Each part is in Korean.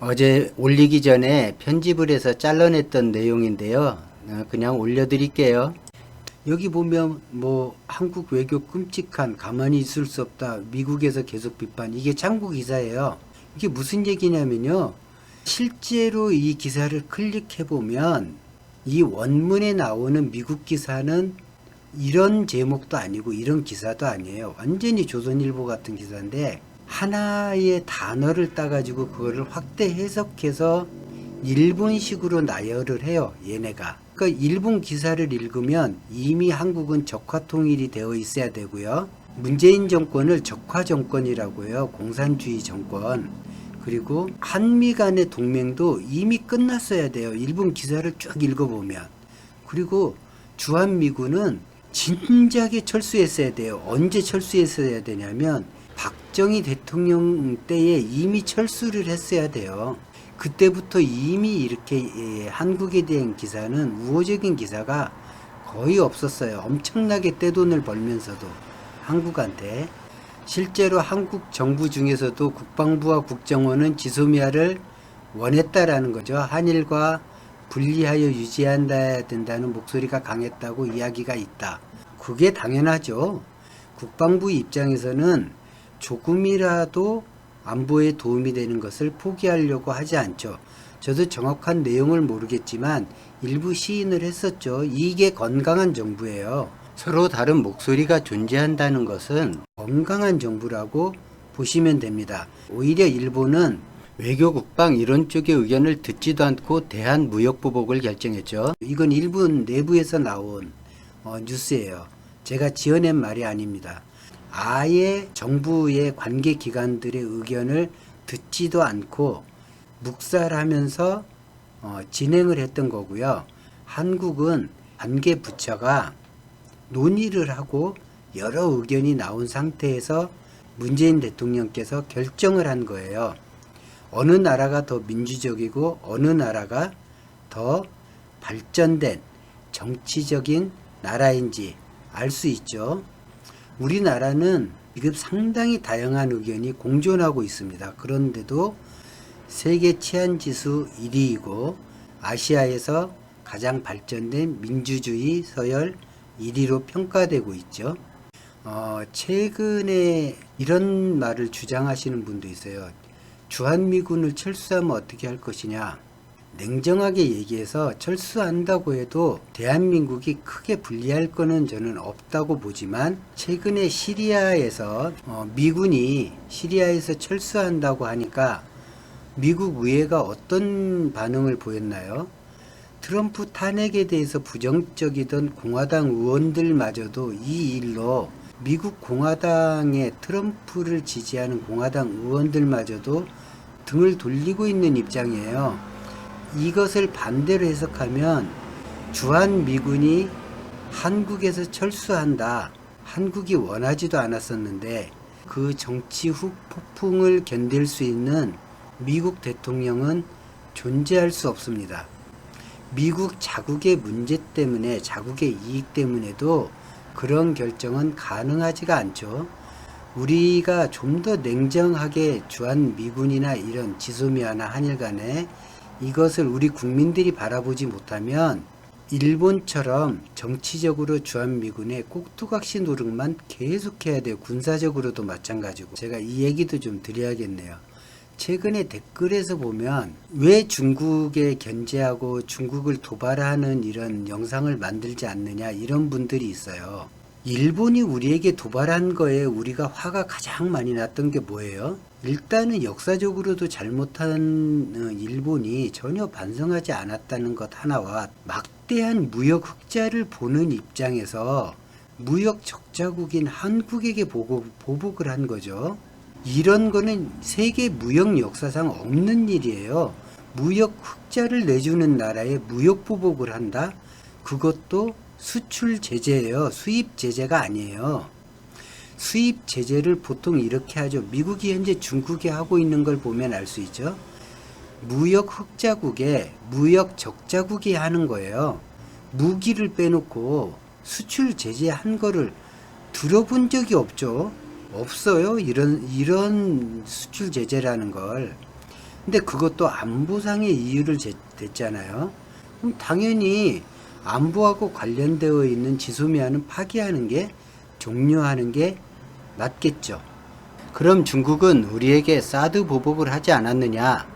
어제 올리기 전에 편집을 해서 잘라냈던 내용인데요. 그냥 올려드릴게요. 여기 보면 뭐 한국 외교 끔찍한, 가만히 있을 수 없다, 미국에서 계속 비판, 이게 참고 기사예요. 이게 무슨 얘기냐면요, 실제로 이 기사를 클릭해 보면 이 원문에 나오는 미국 기사는 이런 제목도 아니고 이런 기사도 아니에요. 완전히 조선일보 같은 기사인데 하나의 단어를 따가지고 그거를 확대 해석해서 일본식으로 나열을 해요, 얘네가. 그러니까 일본 기사를 읽으면 이미 한국은 적화 통일이 되어 있어야 되고요. 문재인 정권을 적화 정권이라고 해요. 공산주의 정권. 그리고 한미 간의 동맹도 이미 끝났어야 돼요. 일본 기사를 쭉 읽어보면. 그리고 주한미군은 진작에 철수했어야 돼요. 언제 철수했어야 되냐면 박정희 대통령 때에 이미 철수를 했어야 돼요. 그때부터 이미 이렇게 한국에 대한 기사는 우호적인 기사가 거의 없었어요. 엄청나게 떼돈을 벌면서도 한국한테. 실제로 한국 정부 중에서도 국방부와 국정원은 지소미아를 원했다라는 거죠. 한일과 분리하여 유지해야 된다는 목소리가 강했다고 이야기가 있다. 그게 당연하죠. 국방부 입장에서는 조금이라도 안보에 도움이 되는 것을 포기하려고 하지 않죠. 저도 정확한 내용을 모르겠지만 일부 시인을 했었죠. 이게 건강한 정부예요. 서로 다른 목소리가 존재한다는 것은 건강한 정부라고 보시면 됩니다. 오히려 일본은 외교 국방 이런 쪽의 의견을 듣지도 않고 대한무역보복을 결정했죠. 이건 일본 내부에서 나온 뉴스예요. 제가 지어낸 말이 아닙니다. 아예 정부의 관계기관들의 의견을 듣지도 않고 묵살하면서 진행을 했던 거고요. 한국은 관계부처가 논의를 하고 여러 의견이 나온 상태에서 문재인 대통령께서 결정을 한 거예요. 어느 나라가 더 민주적이고 어느 나라가 더 발전된 정치적인 나라인지 알 수 있죠. 우리나라는 지금 상당히 다양한 의견이 공존하고 있습니다. 그런데도 세계 치안지수 1위이고 아시아에서 가장 발전된 민주주의 서열 1위로 평가되고 있죠. 최근에 이런 말을 주장하시는 분도 있어요. 주한미군을 철수하면 어떻게 할 것이냐. 냉정하게 얘기해서 철수한다고 해도 대한민국이 크게 불리할 거는 저는 없다고 보지만, 최근에 시리아에서 미군이 시리아에서 철수한다고 하니까 미국 의회가 어떤 반응을 보였나요? 트럼프 탄핵에 대해서 부정적이던 공화당 의원들마저도 이 일로, 미국 공화당의 트럼프를 지지하는 공화당 의원들마저도 등을 돌리고 있는 입장이에요. 이것을 반대로 해석하면 주한미군이 한국에서 철수한다. 한국이 원하지도 않았었는데 그 정치 폭풍을 견딜 수 있는 미국 대통령은 존재할 수 없습니다. 미국 자국의 문제 때문에, 자국의 이익 때문에도 그런 결정은 가능하지가 않죠. 우리가 좀 더 냉정하게 주한미군이나 이런 지소미아나 한일 간에 이것을 우리 국민들이 바라보지 못하면 일본처럼 정치적으로 주한미군의 꼭두각시 노릇만 계속해야 돼요. 군사적으로도 마찬가지고. 제가 이 얘기도 좀 드려야겠네요. 최근에 댓글에서 보면 왜 중국에 견제하고 중국을 도발하는 이런 영상을 만들지 않느냐, 이런 분들이 있어요. 일본이 우리에게 도발한 거에 우리가 화가 가장 많이 났던 게 뭐예요? 일단은 역사적으로도 잘못한 일본이 전혀 반성하지 않았다는 것 하나와, 막대한 무역 흑자를 보는 입장에서 무역 적자국인 한국에게 보복을 한 거죠. 이런 거는 세계 무역 역사상 없는 일이에요. 무역 흑자를 내주는 나라에 무역 보복을 한다? 그것도 수출 제재예요. 수입 제재가 아니에요. 수입 제재를 보통 이렇게 하죠. 미국이 현재 중국에 하고 있는 걸 보면 알 수 있죠. 무역 흑자국에 무역 적자국이 하는 거예요. 무기를 빼놓고 수출 제재한 거를 들어본 적이 없죠. 없어요. 이런 수출 제재라는 걸. 근데 그것도 안보상의 이유를 댔잖아요. 그럼 당연히 안보하고 관련되어 있는 지소미아는 파기하는 게, 종료하는 게 맞겠죠. 그럼 중국은 우리에게 사드 보복을 하지 않았느냐?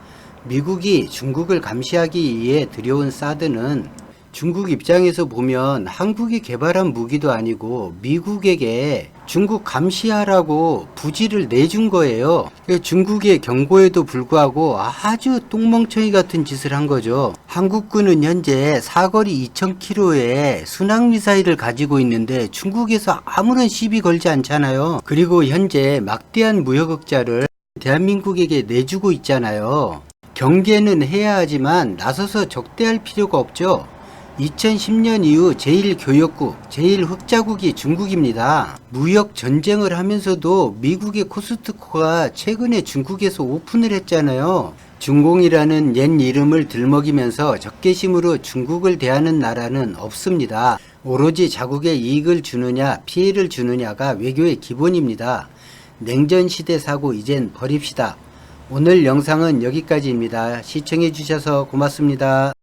미국이 중국을 감시하기 위해 들여온 사드는 중국 입장에서 보면 한국이 개발한 무기도 아니고 미국에게 중국 감시하라고 부지를 내준 거예요. 중국의 경고에도 불구하고 아주 똥멍청이 같은 짓을 한 거죠. 한국군은 현재 사거리 2000km의 순항미사일을 가지고 있는데 중국에서 아무런 시비 걸지 않잖아요. 그리고 현재 막대한 무역흑자를 대한민국에게 내주고 있잖아요. 경계는 해야 하지만 나서서 적대할 필요가 없죠. 2010년 이후 제1교역국, 제1흑자국이 중국입니다. 무역 전쟁을 하면서도 미국의 코스트코가 최근에 중국에서 오픈을 했잖아요. 중공이라는 옛 이름을 들먹이면서 적개심으로 중국을 대하는 나라는 없습니다. 오로지 자국의 이익을 주느냐 피해를 주느냐가 외교의 기본입니다. 냉전시대 사고 이젠 버립시다. 오늘 영상은 여기까지입니다. 시청해 주셔서 고맙습니다.